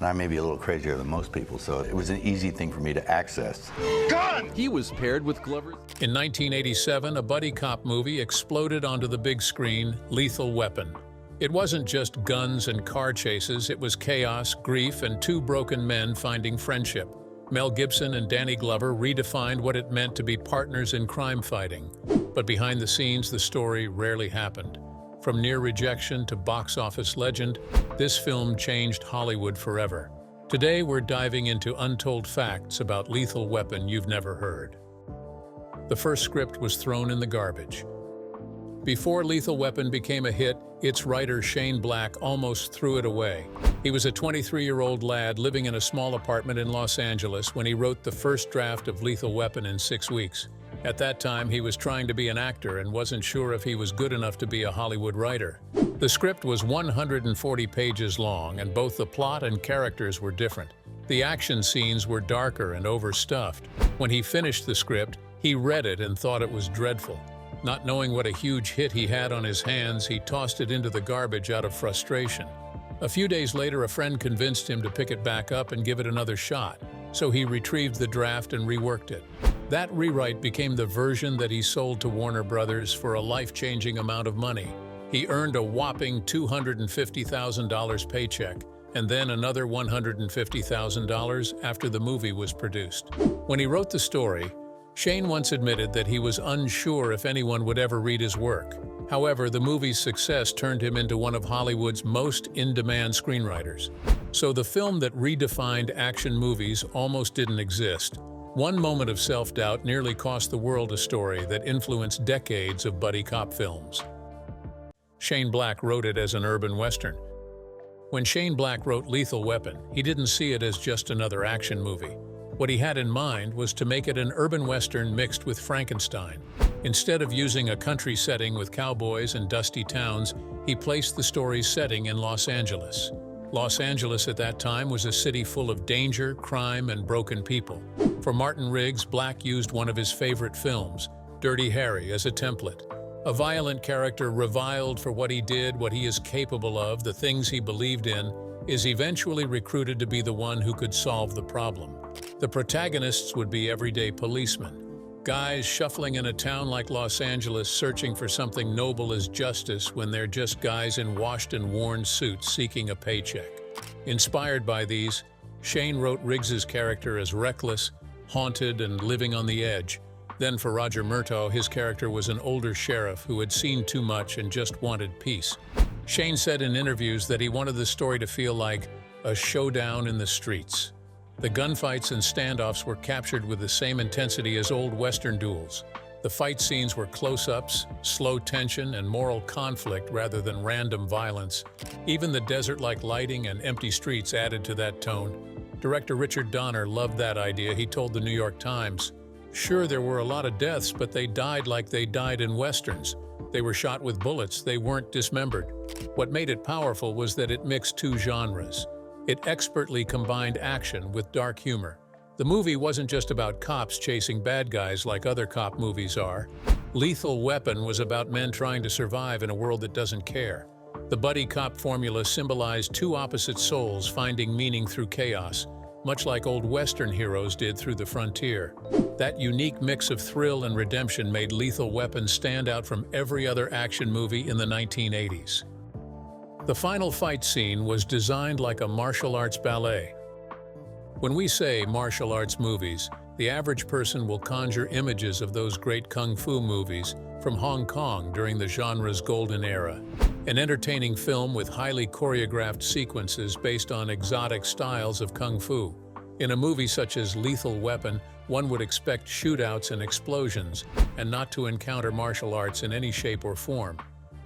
And I may be a little crazier than most people, so it was an easy thing for me to access. He was paired with Glover. In 1987, a buddy cop movie exploded onto the big screen, Lethal Weapon. It wasn't just guns and car chases, it was chaos, grief, and two broken men finding friendship. Mel Gibson and Danny Glover redefined what it meant to be partners in crime fighting. But behind the scenes, the story rarely happened. From near rejection to box office legend, this film changed Hollywood forever. Today, we're diving into untold facts about Lethal Weapon you've never heard. The first script was thrown in the garbage. Before Lethal Weapon became a hit, its writer Shane Black almost threw it away. He was a 23-year-old lad living in a small apartment in Los Angeles when he wrote the first draft of Lethal Weapon in 6 weeks. At that time, he was trying to be an actor and wasn't sure if he was good enough to be a Hollywood writer. The script was 140 pages long, and both the plot and characters were different. The action scenes were darker and overstuffed. When he finished the script, he read it and thought it was dreadful. Not knowing what a huge hit he had on his hands, he tossed it into the garbage out of frustration. A few days later, a friend convinced him to pick it back up and give it another shot, so he retrieved the draft and reworked it. That rewrite became the version that he sold to Warner Brothers for a life-changing amount of money. He earned a whopping $250,000 paycheck, and then another $150,000 after the movie was produced. When he wrote the story, Shane once admitted that he was unsure if anyone would ever read his work. However, the movie's success turned him into one of Hollywood's most in-demand screenwriters. So the film that redefined action movies almost didn't exist. One moment of self-doubt nearly cost the world a story that influenced decades of buddy cop films. Shane Black wrote it as an urban western. When Shane Black wrote Lethal Weapon, he didn't see it as just another action movie. What he had in mind was to make it an urban western mixed with Frankenstein. Instead of using a country setting with cowboys and dusty towns, he placed the story's setting in Los Angeles. Los Angeles at that time was a city full of danger, crime, and broken people. For Martin Riggs, Black used one of his favorite films, Dirty Harry, as a template. A violent character reviled for what he did, what he is capable of, the things he believed in, is eventually recruited to be the one who could solve the problem. The protagonists would be everyday policemen, guys shuffling in a town like Los Angeles searching for something noble as justice when they're just guys in washed and worn suits seeking a paycheck. Inspired by these, Shane wrote Riggs's character as reckless, haunted, and living on the edge. Then for Roger Murtaugh, his character was an older sheriff who had seen too much and just wanted peace. Shane said in interviews that he wanted the story to feel like a showdown in the streets. The gunfights and standoffs were captured with the same intensity as old Western duels. The fight scenes were close-ups, slow tension, and moral conflict rather than random violence. Even the desert-like lighting and empty streets added to that tone. Director Richard Donner loved that idea. He told the New York Times, "Sure, there were a lot of deaths, but they died like they died in Westerns. They were shot with bullets, they weren't dismembered." What made it powerful was that it mixed two genres. It expertly combined action with dark humor. The movie wasn't just about cops chasing bad guys like other cop movies are. Lethal Weapon was about men trying to survive in a world that doesn't care. The buddy cop formula symbolized two opposite souls finding meaning through chaos, much like old Western heroes did through the frontier. That unique mix of thrill and redemption made Lethal Weapon stand out from every other action movie in the 1980s. The final fight scene was designed like a martial arts ballet. When we say martial arts movies, the average person will conjure images of those great kung fu movies from Hong Kong during the genre's golden era. An entertaining film with highly choreographed sequences based on exotic styles of kung fu. In a movie such as Lethal Weapon, one would expect shootouts and explosions, and not to encounter martial arts in any shape or form.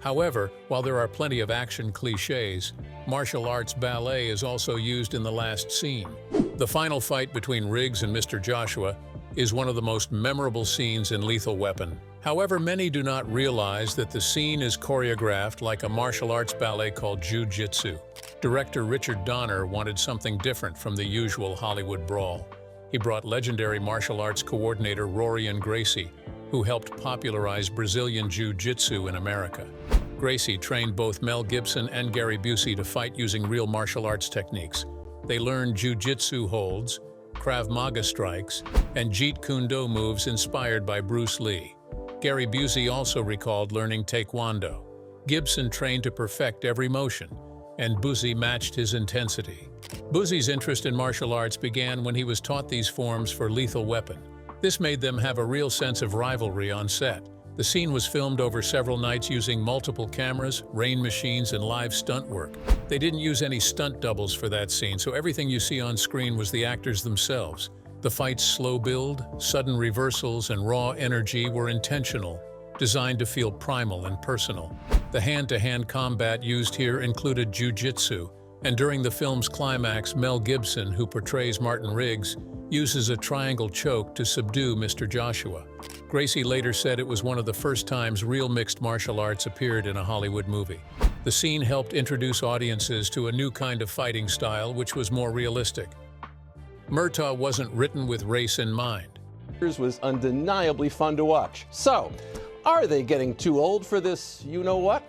However, while there are plenty of action cliches, martial arts ballet is also used in the last scene. The final fight between Riggs and Mr. Joshua is one of the most memorable scenes in Lethal Weapon. However, many do not realize that the scene is choreographed like a martial arts ballet called Jiu-Jitsu. Director Richard Donner wanted something different from the usual Hollywood brawl. He brought legendary martial arts coordinator Rorion Gracie, who helped popularize Brazilian Jiu-Jitsu in America. Gracie trained both Mel Gibson and Gary Busey to fight using real martial arts techniques. They learned jiu-jitsu holds, Krav Maga strikes, and Jeet Kune Do moves inspired by Bruce Lee. Gary Busey also recalled learning Taekwondo. Gibson trained to perfect every motion, and Busey matched his intensity. Busey's interest in martial arts began when he was taught these forms for Lethal Weapon. This made them have a real sense of rivalry on set. The scene was filmed over several nights using multiple cameras, rain machines, and live stunt work. They didn't use any stunt doubles for that scene, so everything you see on screen was the actors themselves. The fight's slow build, sudden reversals, and raw energy were intentional, designed to feel primal and personal. The hand-to-hand combat used here included jiu-jitsu, and during the film's climax, Mel Gibson, who portrays Martin Riggs, uses a triangle choke to subdue Mr. Joshua. Gracie later said it was one of the first times real mixed martial arts appeared in a Hollywood movie. The scene helped introduce audiences to a new kind of fighting style which was more realistic. Murtaugh wasn't written with race in mind. It was undeniably fun to watch. So, are they getting too old for this you-know-what?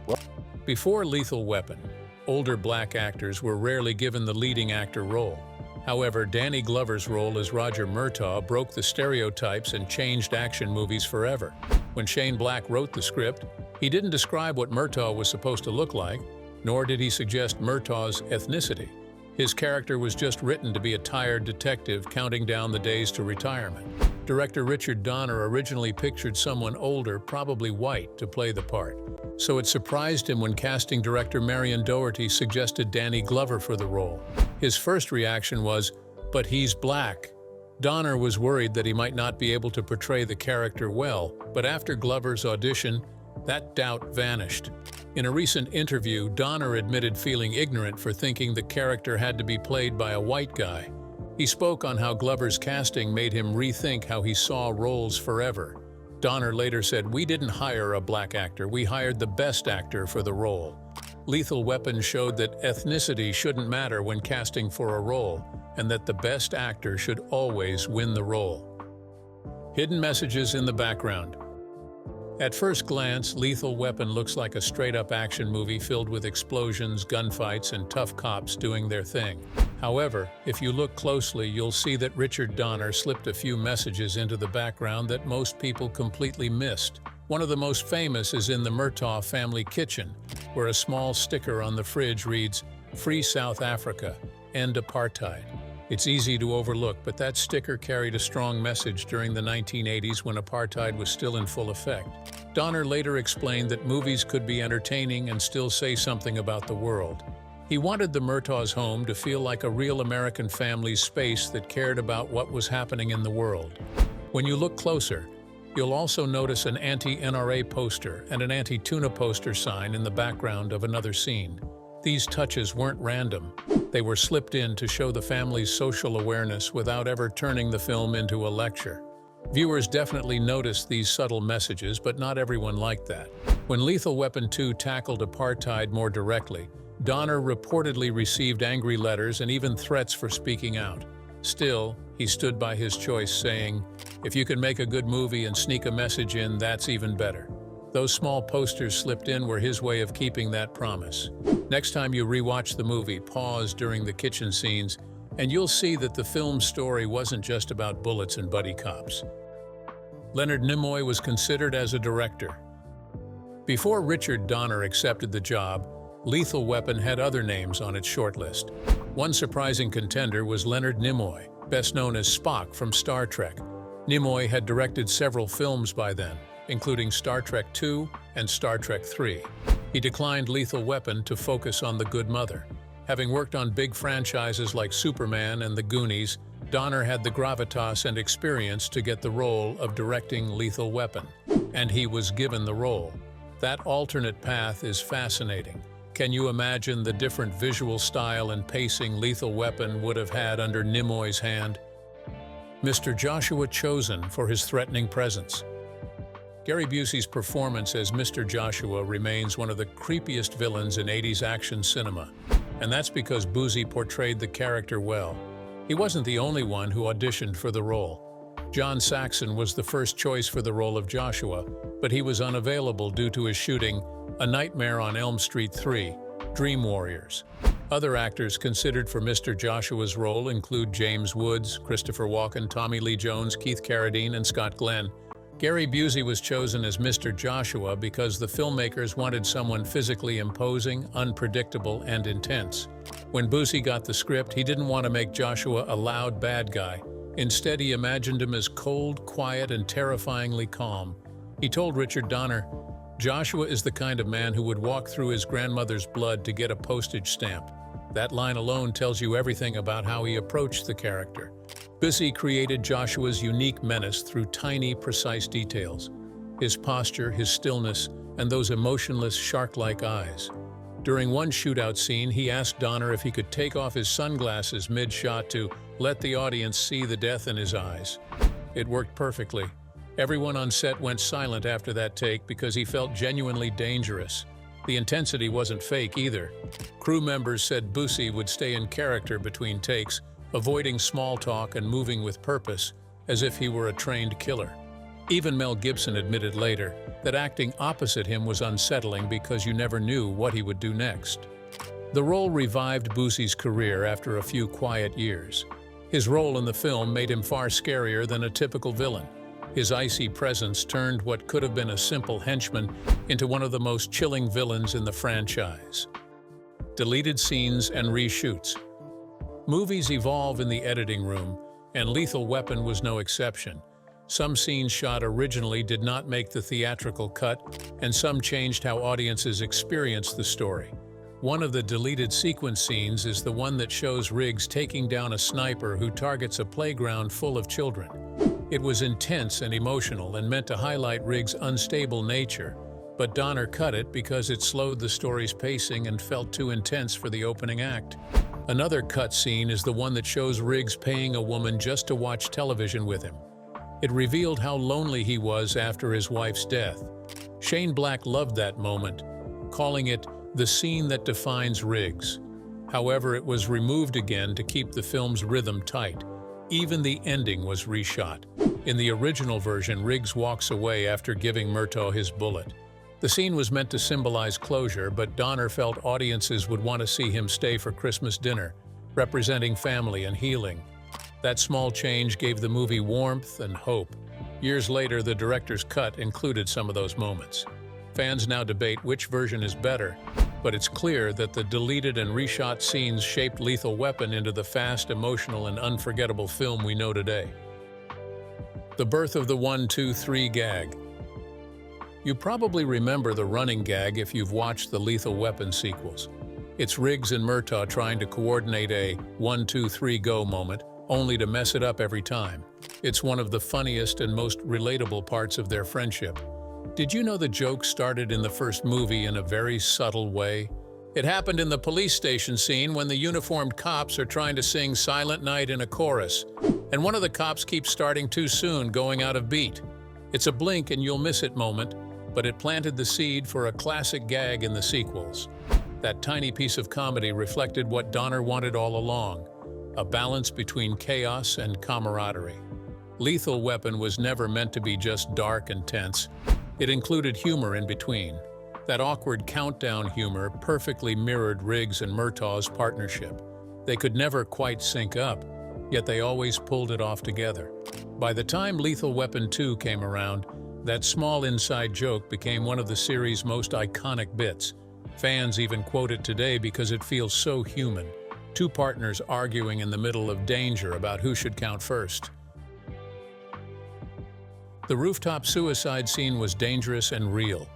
Well, before Lethal Weapon, older black actors were rarely given the leading actor role. However, Danny Glover's role as Roger Murtaugh broke the stereotypes and changed action movies forever. When Shane Black wrote the script, he didn't describe what Murtaugh was supposed to look like, nor did he suggest Murtaugh's ethnicity. His character was just written to be a tired detective counting down the days to retirement. Director Richard Donner originally pictured someone older, probably white, to play the part. So it surprised him when casting director Marion Doherty suggested Danny Glover for the role. His first reaction was, "But he's black." Donner was worried that he might not be able to portray the character well, but after Glover's audition, that doubt vanished. In a recent interview, Donner admitted feeling ignorant for thinking the character had to be played by a white guy. He spoke on how Glover's casting made him rethink how he saw roles forever. Donner later said, "We didn't hire a black actor, we hired the best actor for the role." Lethal Weapon showed that ethnicity shouldn't matter when casting for a role, and that the best actor should always win the role. Hidden messages in the background. At first glance, Lethal Weapon looks like a straight-up action movie filled with explosions, gunfights, and tough cops doing their thing. However, if you look closely, you'll see that Richard Donner slipped a few messages into the background that most people completely missed. One of the most famous is in the Murtaugh family kitchen, where a small sticker on the fridge reads, "Free South Africa, End Apartheid." It's easy to overlook, but that sticker carried a strong message during the 1980s when apartheid was still in full effect. Donner later explained that movies could be entertaining and still say something about the world. He wanted the Murtaugh's home to feel like a real American family's space that cared about what was happening in the world. When you look closer, you'll also notice an anti-NRA poster and an anti-tuna poster sign in the background of another scene. These touches weren't random. They were slipped in to show the family's social awareness without ever turning the film into a lecture. Viewers definitely noticed these subtle messages, but not everyone liked that. When Lethal Weapon 2 tackled apartheid more directly, Donner reportedly received angry letters and even threats for speaking out. Still, he stood by his choice, saying, "If you can make a good movie and sneak a message in, that's even better." Those small posters slipped in were his way of keeping that promise. Next time you rewatch the movie, pause during the kitchen scenes, and you'll see that the film's story wasn't just about bullets and buddy cops. Leonard Nimoy was considered as a director. Before Richard Donner accepted the job, Lethal Weapon had other names on its shortlist. One surprising contender was Leonard Nimoy, best known as Spock from Star Trek. Nimoy had directed several films by then, including Star Trek II and Star Trek III. He declined Lethal Weapon to focus on The Good Mother. Having worked on big franchises like Superman and The Goonies, Donner had the gravitas and experience to get the role of directing Lethal Weapon, and he was given the role. That alternate path is fascinating. Can you imagine the different visual style and pacing Lethal Weapon would have had under Nimoy's hand? Mr. Joshua chosen for his threatening presence. Gary Busey's performance as Mr. Joshua remains one of the creepiest villains in 80s action cinema, and that's because Busey portrayed the character well. He wasn't the only one who auditioned for the role. John Saxon was the first choice for the role of Joshua, but he was unavailable due to his shooting A Nightmare on Elm Street 3, Dream Warriors. Other actors considered for Mr. Joshua's role include James Woods, Christopher Walken, Tommy Lee Jones, Keith Carradine, and Scott Glenn. Gary Busey was chosen as Mr. Joshua because the filmmakers wanted someone physically imposing, unpredictable, and intense. When Busey got the script, he didn't want to make Joshua a loud bad guy. Instead, he imagined him as cold, quiet, and terrifyingly calm. He told Richard Donner, "Joshua is the kind of man who would walk through his grandmother's blood to get a postage stamp." That line alone tells you everything about how he approached the character. Busey created Joshua's unique menace through tiny, precise details. His posture, his stillness, and those emotionless, shark-like eyes. During one shootout scene, he asked Donner if he could take off his sunglasses mid-shot to let the audience see the death in his eyes. It worked perfectly. Everyone on set went silent after that take because he felt genuinely dangerous. The intensity wasn't fake either. Crew members said Busey would stay in character between takes, avoiding small talk and moving with purpose, as if he were a trained killer. Even Mel Gibson admitted later that acting opposite him was unsettling because you never knew what he would do next. The role revived Busey's career after a few quiet years. His role in the film made him far scarier than a typical villain. His icy presence turned what could have been a simple henchman into one of the most chilling villains in the franchise. Deleted scenes and reshoots. Movies evolve in the editing room, and Lethal Weapon was no exception. Some scenes shot originally did not make the theatrical cut, and some changed how audiences experienced the story. One of the deleted sequence scenes is the one that shows Riggs taking down a sniper who targets a playground full of children. It was intense and emotional and meant to highlight Riggs' unstable nature, but Donner cut it because it slowed the story's pacing and felt too intense for the opening act. Another cut scene is the one that shows Riggs paying a woman just to watch television with him. It revealed how lonely he was after his wife's death. Shane Black loved that moment, calling it the scene that defines Riggs. However, it was removed again to keep the film's rhythm tight. Even the ending was reshot. In the original version, Riggs walks away after giving Murtaugh his bullet. The scene was meant to symbolize closure, but Donner felt audiences would want to see him stay for Christmas dinner, representing family and healing. That small change gave the movie warmth and hope. Years later, the director's cut included some of those moments. Fans now debate which version is better, but it's clear that the deleted and reshot scenes shaped Lethal Weapon into the fast, emotional, and unforgettable film we know today. The birth of the 1, 2, 3 gag. You probably remember the running gag if you've watched the Lethal Weapon sequels. It's Riggs and Murtaugh trying to coordinate a 1, 2, 3 go moment, only to mess it up every time. It's one of the funniest and most relatable parts of their friendship. Did you know the joke started in the first movie in a very subtle way? It happened in the police station scene when the uniformed cops are trying to sing Silent Night in a chorus, and one of the cops keeps starting too soon, going out of beat. It's a blink and you'll miss it moment, but it planted the seed for a classic gag in the sequels. That tiny piece of comedy reflected what Donner wanted all along, a balance between chaos and camaraderie. Lethal Weapon was never meant to be just dark and tense. It included humor in between. That awkward countdown humor perfectly mirrored Riggs and Murtaugh's partnership. They could never quite sync up, yet they always pulled it off together. By the time Lethal Weapon 2 came around, that small inside joke became one of the series' most iconic bits. Fans even quote it today because it feels so human. Two partners arguing in the middle of danger about who should count first. The rooftop suicide scene was dangerous and real.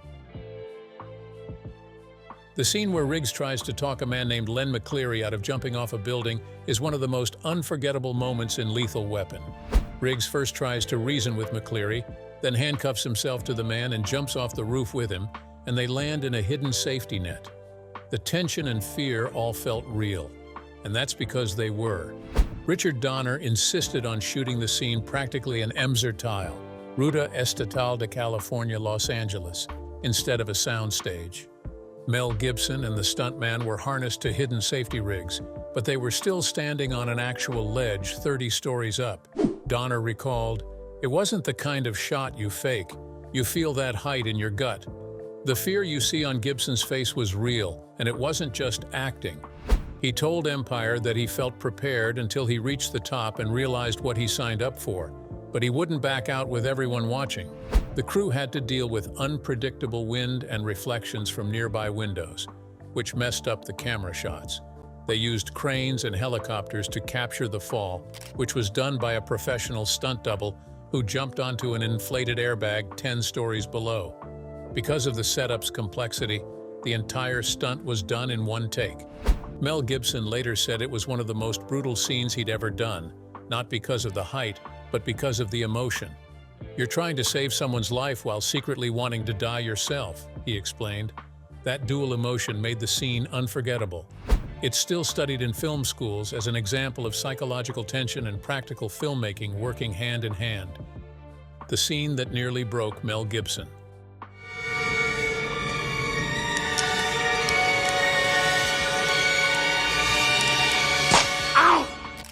The scene where Riggs tries to talk a man named Len McCleary out of jumping off a building is one of the most unforgettable moments in Lethal Weapon. Riggs first tries to reason with McCleary, then handcuffs himself to the man and jumps off the roof with him, and they land in a hidden safety net. The tension and fear all felt real, and that's because they were. Richard Donner insisted on shooting the scene practically in Emser tile, Ruta Estatal de California, Los Angeles, instead of a soundstage. Mel Gibson and the stuntman were harnessed to hidden safety rigs, but they were still standing on an actual ledge 30 stories up. Donner recalled, "It wasn't the kind of shot you fake. You feel that height in your gut." The fear you see on Gibson's face was real, and it wasn't just acting. He told Empire that he felt prepared until he reached the top and realized what he signed up for, but he wouldn't back out with everyone watching. The crew had to deal with unpredictable wind and reflections from nearby windows, which messed up the camera shots. They used cranes and helicopters to capture the fall, which was done by a professional stunt double who jumped onto an inflated airbag 10 stories below. Because of the setup's complexity, the entire stunt was done in one take. Mel Gibson later said it was one of the most brutal scenes he'd ever done, not because of the height, but because of the emotion. "You're trying to save someone's life while secretly wanting to die yourself," he explained. That dual emotion made the scene unforgettable. It's still studied in film schools as an example of psychological tension and practical filmmaking working hand in hand. The scene that nearly broke Mel Gibson.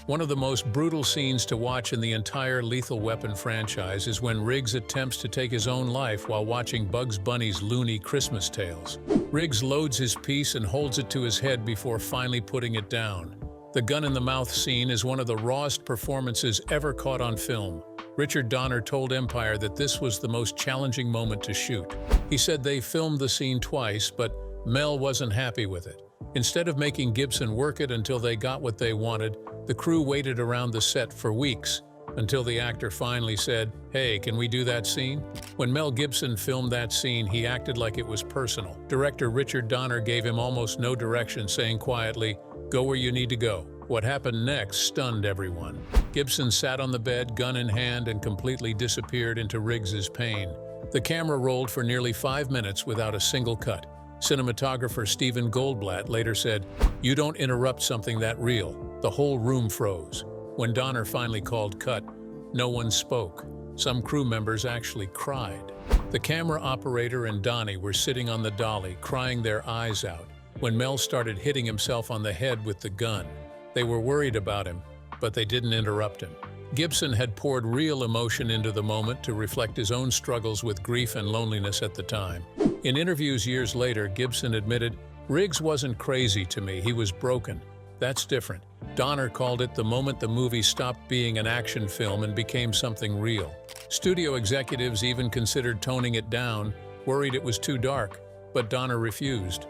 One of the most brutal scenes to watch in the entire Lethal Weapon franchise is when Riggs attempts to take his own life while watching Bugs Bunny's loony Christmas tales. Riggs loads his piece and holds it to his head before finally putting it down. The gun-in-the-mouth scene is one of the rawest performances ever caught on film. Richard Donner told Empire that this was the most challenging moment to shoot. He said they filmed the scene twice, but Mel wasn't happy with it. Instead of making Gibson work it until they got what they wanted, the crew waited around the set for weeks, until the actor finally said, "Hey, can we do that scene?" When Mel Gibson filmed that scene, he acted like it was personal. Director Richard Donner gave him almost no direction, saying quietly, "Go where you need to go." What happened next stunned everyone. Gibson sat on the bed, gun in hand, and completely disappeared into Riggs's pain. The camera rolled for nearly 5 minutes without a single cut. Cinematographer Stephen Goldblatt later said, "You don't interrupt something that real." The whole room froze. When Donner finally called cut, no one spoke. Some crew members actually cried. The camera operator and Donnie were sitting on the dolly, crying their eyes out, when Mel started hitting himself on the head with the gun. They were worried about him, but they didn't interrupt him. Gibson had poured real emotion into the moment to reflect his own struggles with grief and loneliness at the time. In interviews years later, Gibson admitted, "Riggs wasn't crazy to me, he was broken. That's different." Donner called it the moment the movie stopped being an action film and became something real. Studio executives even considered toning it down, worried it was too dark, but Donner refused.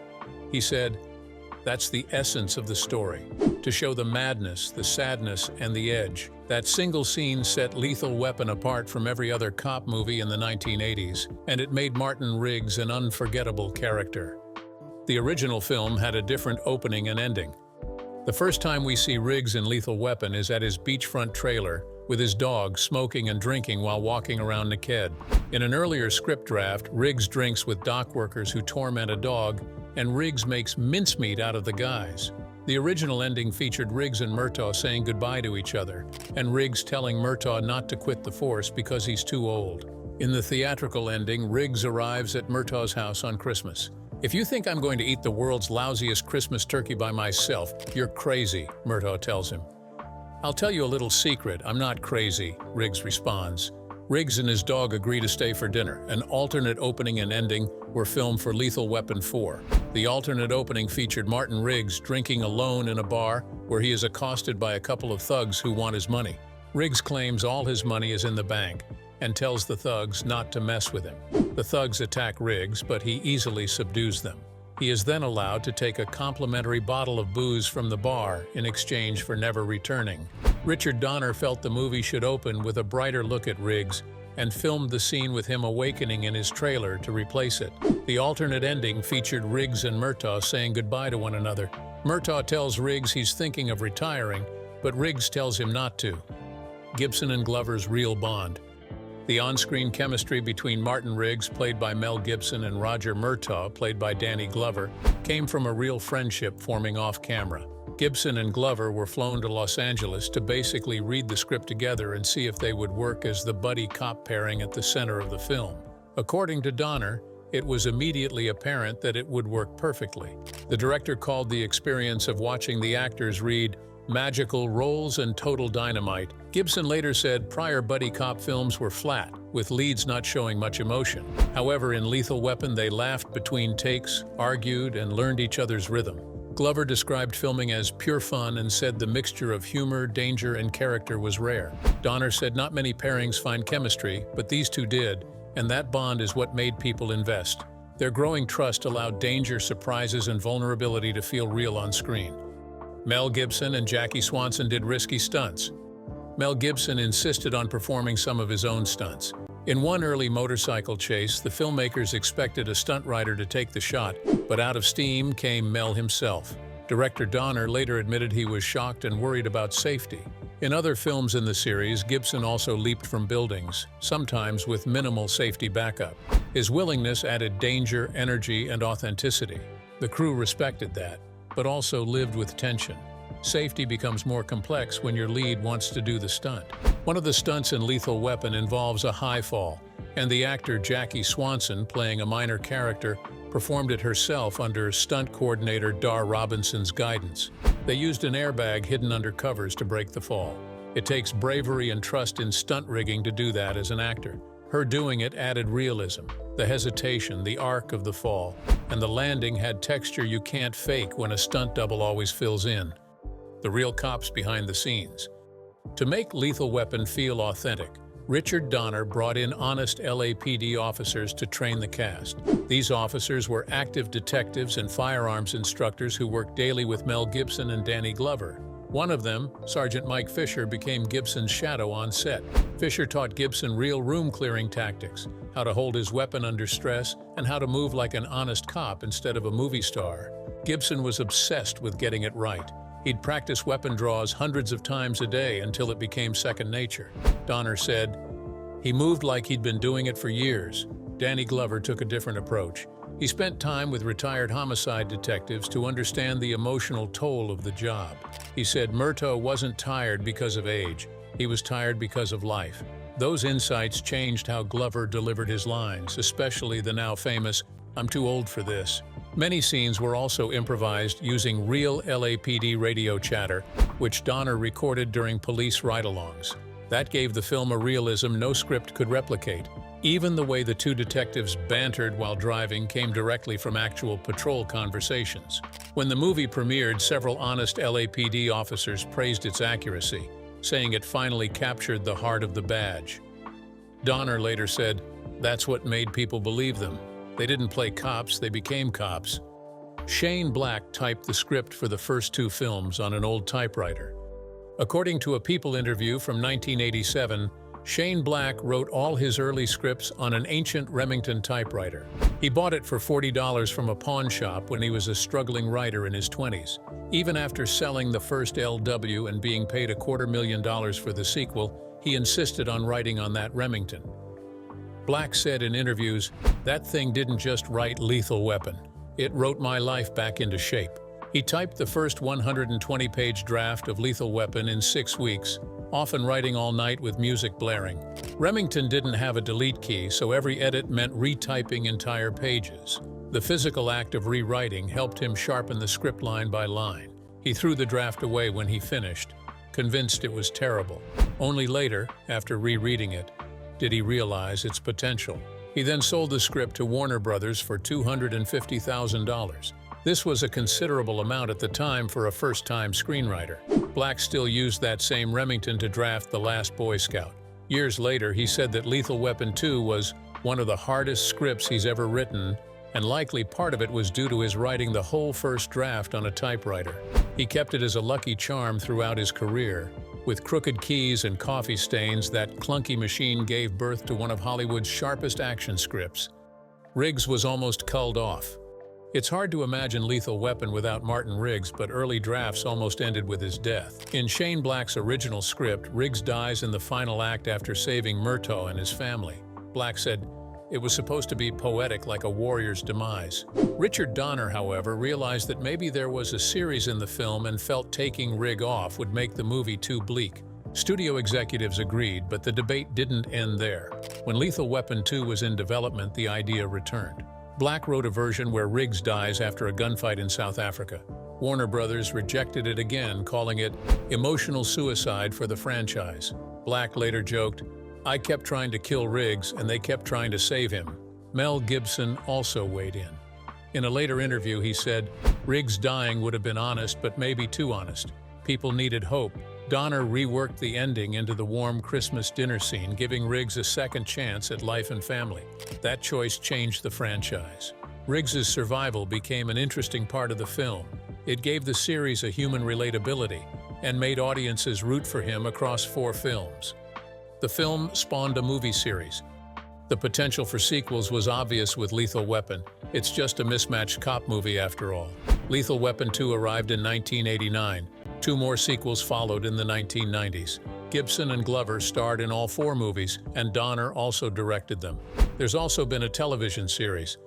He said, "That's the essence of the story, to show the madness, the sadness, and the edge." That single scene set Lethal Weapon apart from every other cop movie in the 1980s, and it made Martin Riggs an unforgettable character. The original film had a different opening and ending. The first time we see Riggs in Lethal Weapon is at his beachfront trailer, with his dog smoking and drinking while walking around naked. In an earlier script draft, Riggs drinks with dock workers who torment a dog, and Riggs makes mincemeat out of the guys. The original ending featured Riggs and Murtaugh saying goodbye to each other, and Riggs telling Murtaugh not to quit the force because he's too old. In the theatrical ending, Riggs arrives at Murtaugh's house on Christmas. "If you think I'm going to eat the world's lousiest Christmas turkey by myself, you're crazy," Murtaugh tells him. "I'll tell you a little secret, I'm not crazy," Riggs responds. Riggs and his dog agree to stay for dinner. An alternate opening and ending were filmed for Lethal Weapon 4. The alternate opening featured Martin Riggs drinking alone in a bar where he is accosted by a couple of thugs who want his money. Riggs claims all his money is in the bank and tells the thugs not to mess with him. The thugs attack Riggs, but he easily subdues them. He is then allowed to take a complimentary bottle of booze from the bar in exchange for never returning. Richard Donner felt the movie should open with a brighter look at Riggs and filmed the scene with him awakening in his trailer to replace it. The alternate ending featured Riggs and Murtaugh saying goodbye to one another. Murtaugh tells Riggs he's thinking of retiring, but Riggs tells him not to. Gibson and Glover's real bond. The on-screen chemistry between Martin Riggs, played by Mel Gibson, and Roger Murtaugh, played by Danny Glover, came from a real friendship forming off-camera. Gibson and Glover were flown to Los Angeles to basically read the script together and see if they would work as the buddy cop pairing at the center of the film. According to Donner, it was immediately apparent that it would work perfectly. The director called the experience of watching the actors read magical roles and total dynamite. Gibson later said prior buddy cop films were flat, with leads not showing much emotion. However, in Lethal Weapon, they laughed between takes, argued, and learned each other's rhythm. Glover described filming as pure fun and said the mixture of humor, danger, and character was rare. Donner said not many pairings find chemistry, but these two did, and that bond is what made people invest. Their growing trust allowed danger, surprises, and vulnerability to feel real on screen. Mel Gibson and Jackie Swanson did risky stunts. Mel Gibson insisted on performing some of his own stunts. In one early motorcycle chase, the filmmakers expected a stunt rider to take the shot, but out of steam came Mel himself. Director Donner later admitted he was shocked and worried about safety. In other films in the series, Gibson also leaped from buildings, sometimes with minimal safety backup. His willingness added danger, energy, and authenticity. The crew respected that, but also lived with tension. Safety becomes more complex when your lead wants to do the stunt. One of the stunts in Lethal Weapon involves a high fall, and the actor Jackie Swanson, playing a minor character, performed it herself under stunt coordinator Dar Robinson's guidance. They used an airbag hidden under covers to break the fall. It takes bravery and trust in stunt rigging to do that as an actor. Her doing it added realism, the hesitation, the arc of the fall, and the landing had texture you can't fake when a stunt double always fills in. The real cops behind the scenes. To make Lethal Weapon feel authentic, Richard Donner brought in honest LAPD officers to train the cast. These officers were active detectives and firearms instructors who worked daily with Mel Gibson and Danny Glover. One of them, Sergeant Mike Fisher, became Gibson's shadow on set. Fisher taught Gibson real room-clearing tactics, how to hold his weapon under stress, and how to move like an honest cop instead of a movie star. Gibson was obsessed with getting it right. He'd practice weapon draws hundreds of times a day until it became second nature. Donner said, "He moved like he'd been doing it for years." Danny Glover took a different approach. He spent time with retired homicide detectives to understand the emotional toll of the job. He said Murtaugh wasn't tired because of age. He was tired because of life. Those insights changed how Glover delivered his lines, especially the now famous, "I'm too old for this." Many scenes were also improvised using real LAPD radio chatter, which Donner recorded during police ride-alongs. That gave the film a realism no script could replicate. Even the way the two detectives bantered while driving came directly from actual patrol conversations. When the movie premiered, several honest LAPD officers praised its accuracy, saying it finally captured the heart of the badge. Donner later said, "That's what made people believe them. They didn't play cops, they became cops." Shane Black typed the script for the first two films on an old typewriter. According to a People interview from 1987, Shane Black wrote all his early scripts on an ancient Remington typewriter. He bought it for $40 from a pawn shop when he was a struggling writer in his 20s. Even after selling the first LW and being paid $250,000 for the sequel, he insisted on writing on that Remington. Black said in interviews, "That thing didn't just write Lethal Weapon. It wrote my life back into shape." He typed the first 120-page draft of Lethal Weapon in 6 weeks, often writing all night with music blaring. Remington didn't have a delete key, so every edit meant retyping entire pages. The physical act of rewriting helped him sharpen the script line by line. He threw the draft away when he finished, convinced it was terrible. Only later, after rereading it, did he realize its potential. He then sold the script to Warner Brothers for $250,000. This was a considerable amount at the time for a first-time screenwriter. Black still used that same Remington to draft The Last Boy Scout. Years later, he said that Lethal Weapon 2 was one of the hardest scripts he's ever written, and likely part of it was due to his writing the whole first draft on a typewriter. He kept it as a lucky charm throughout his career. With crooked keys and coffee stains, that clunky machine gave birth to one of Hollywood's sharpest action scripts. Riggs was almost culled off. It's hard to imagine Lethal Weapon without Martin Riggs, but early drafts almost ended with his death. In Shane Black's original script, Riggs dies in the final act after saving Murtaugh and his family. Black said, "It was supposed to be poetic like a warrior's demise." Richard Donner, however, realized that maybe there was a series in the film and felt taking Rigg off would make the movie too bleak. Studio executives agreed, but the debate didn't end there. When Lethal Weapon 2 was in development, the idea returned. Black wrote a version where Riggs dies after a gunfight in South Africa. Warner Brothers rejected it again, calling it emotional suicide for the franchise. Black later joked, "I kept trying to kill Riggs, and they kept trying to save him." Mel Gibson also weighed in. In a later interview, he said, "Riggs dying would have been honest, but maybe too honest. People needed hope." Donner reworked the ending into the warm Christmas dinner scene, giving Riggs a second chance at life and family. That choice changed the franchise. Riggs's survival became an interesting part of the film. It gave the series a human relatability and made audiences root for him across 4 films. The film spawned a movie series. The potential for sequels was obvious with Lethal Weapon. It's just a mismatched cop movie after all. Lethal Weapon 2 arrived in 1989. 2 more sequels followed in the 1990s. Gibson and Glover starred in all 4 movies, and Donner also directed them. There's also been a television series.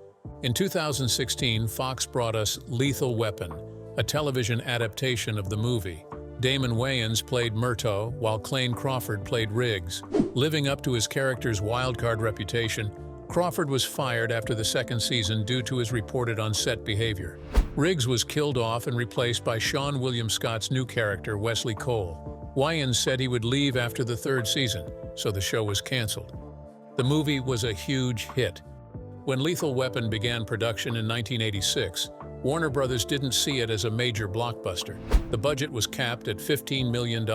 In 2016, Fox brought us Lethal Weapon, a television adaptation of the movie. Damon Wayans played Murtaugh, while Clayne Crawford played Riggs. Living up to his character's wildcard reputation, Crawford was fired after the 2nd season due to his reported on-set behavior. Riggs was killed off and replaced by Sean William Scott's new character, Wesley Cole. Wayans said he would leave after the 3rd season, so the show was canceled. The movie was a huge hit. When Lethal Weapon began production in 1986, Warner Brothers didn't see it as a major blockbuster. The budget was capped at $15 million,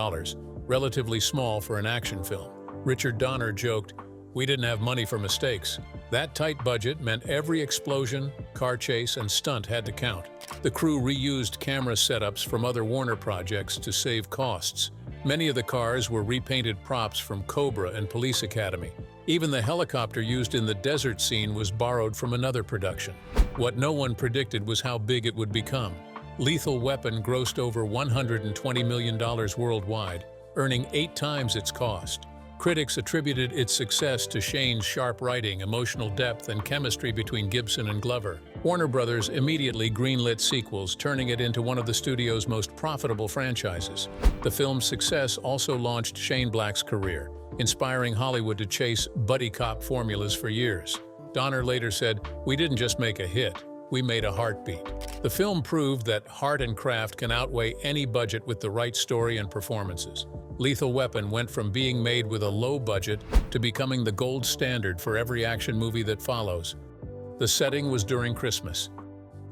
relatively small for an action film. Richard Donner joked, "We didn't have money for mistakes." That tight budget meant every explosion, car chase, and stunt had to count. The crew reused camera setups from other Warner projects to save costs. Many of the cars were repainted props from Cobra and Police Academy. Even the helicopter used in the desert scene was borrowed from another production. What no one predicted was how big it would become. Lethal Weapon grossed over $120 million worldwide, earning 8 times its cost. Critics attributed its success to Shane's sharp writing, emotional depth, and chemistry between Gibson and Glover. Warner Brothers immediately greenlit sequels, turning it into one of the studio's most profitable franchises. The film's success also launched Shane Black's career, inspiring Hollywood to chase buddy cop formulas for years. Donner later said, "We didn't just make a hit, we made a heartbeat." The film proved that heart and craft can outweigh any budget with the right story and performances. Lethal Weapon went from being made with a low budget to becoming the gold standard for every action movie that follows. The setting was during Christmas.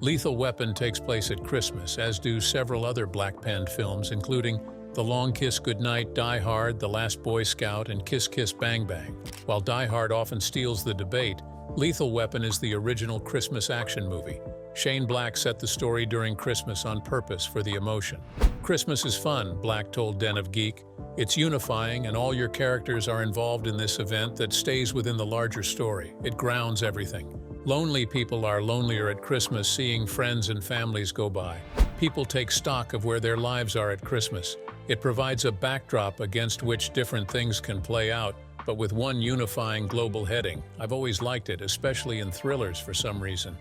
Lethal Weapon takes place at Christmas, as do several other black-panned films, including The Long Kiss Goodnight, Die Hard, The Last Boy Scout, and Kiss Kiss Bang Bang. While Die Hard often steals the debate, Lethal Weapon is the original Christmas action movie. Shane Black set the story during Christmas on purpose for the emotion. "Christmas is fun," Black told Den of Geek. "It's unifying, and all your characters are involved in this event that stays within the larger story. It grounds everything. Lonely people are lonelier at Christmas, seeing friends and families go by. People take stock of where their lives are at Christmas. It provides a backdrop against which different things can play out, but with one unifying global heading. I've always liked it, especially in thrillers for some reason.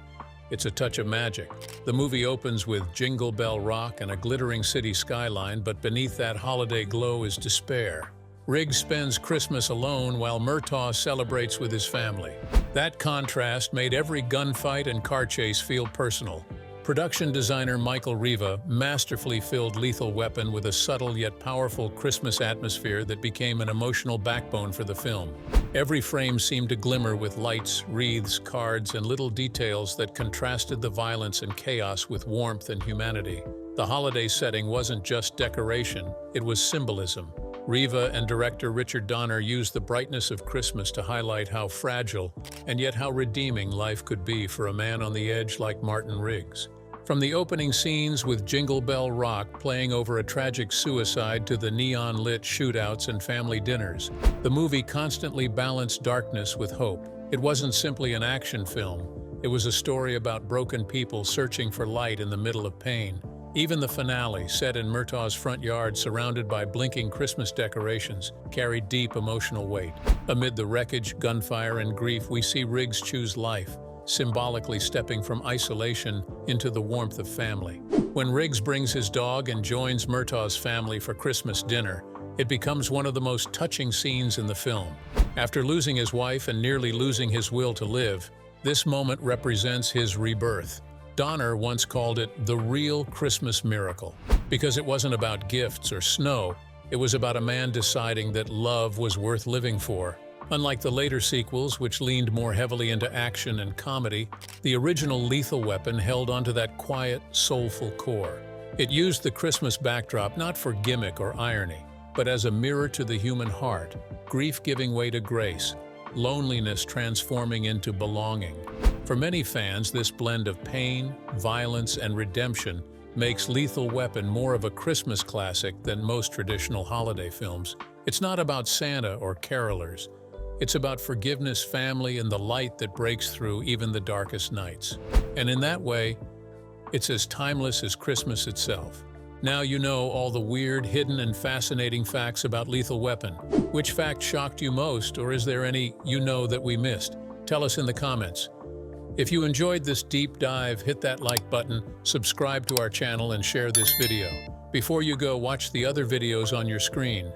It's a touch of magic." The movie opens with Jingle Bell Rock and a glittering city skyline, but beneath that holiday glow is despair. Riggs spends Christmas alone while Murtaugh celebrates with his family. That contrast made every gunfight and car chase feel personal. Production designer Michael Riva masterfully filled Lethal Weapon with a subtle yet powerful Christmas atmosphere that became an emotional backbone for the film. Every frame seemed to glimmer with lights, wreaths, cards, and little details that contrasted the violence and chaos with warmth and humanity. The holiday setting wasn't just decoration, it was symbolism. Riva and director Richard Donner used the brightness of Christmas to highlight how fragile and yet how redeeming life could be for a man on the edge like Martin Riggs. From the opening scenes with Jingle Bell Rock playing over a tragic suicide to the neon-lit shootouts and family dinners, the movie constantly balanced darkness with hope. It wasn't simply an action film. It was a story about broken people searching for light in the middle of pain. Even the finale, set in Murtaugh's front yard surrounded by blinking Christmas decorations, carried deep emotional weight. Amid the wreckage, gunfire, and grief, we see Riggs choose life, symbolically stepping from isolation into the warmth of family. When Riggs brings his dog and joins Murtaugh's family for Christmas dinner, it becomes one of the most touching scenes in the film. After losing his wife and nearly losing his will to live, this moment represents his rebirth. Donner once called it the real Christmas miracle, because it wasn't about gifts or snow, it was about a man deciding that love was worth living for. Unlike the later sequels, which leaned more heavily into action and comedy, the original Lethal Weapon held onto that quiet, soulful core. It used the Christmas backdrop not for gimmick or irony, but as a mirror to the human heart, grief giving way to grace, loneliness transforming into belonging. For many fans, this blend of pain, violence, and redemption makes Lethal Weapon more of a Christmas classic than most traditional holiday films. It's not about Santa or carolers. It's about forgiveness, family, and the light that breaks through even the darkest nights. And in that way, it's as timeless as Christmas itself. Now you know all the weird, hidden, and fascinating facts about Lethal Weapon. Which fact shocked you most, or is there any you know that we missed? Tell us in the comments. If you enjoyed this deep dive, hit that like button, subscribe to our channel, and share this video. Before you go, watch the other videos on your screen.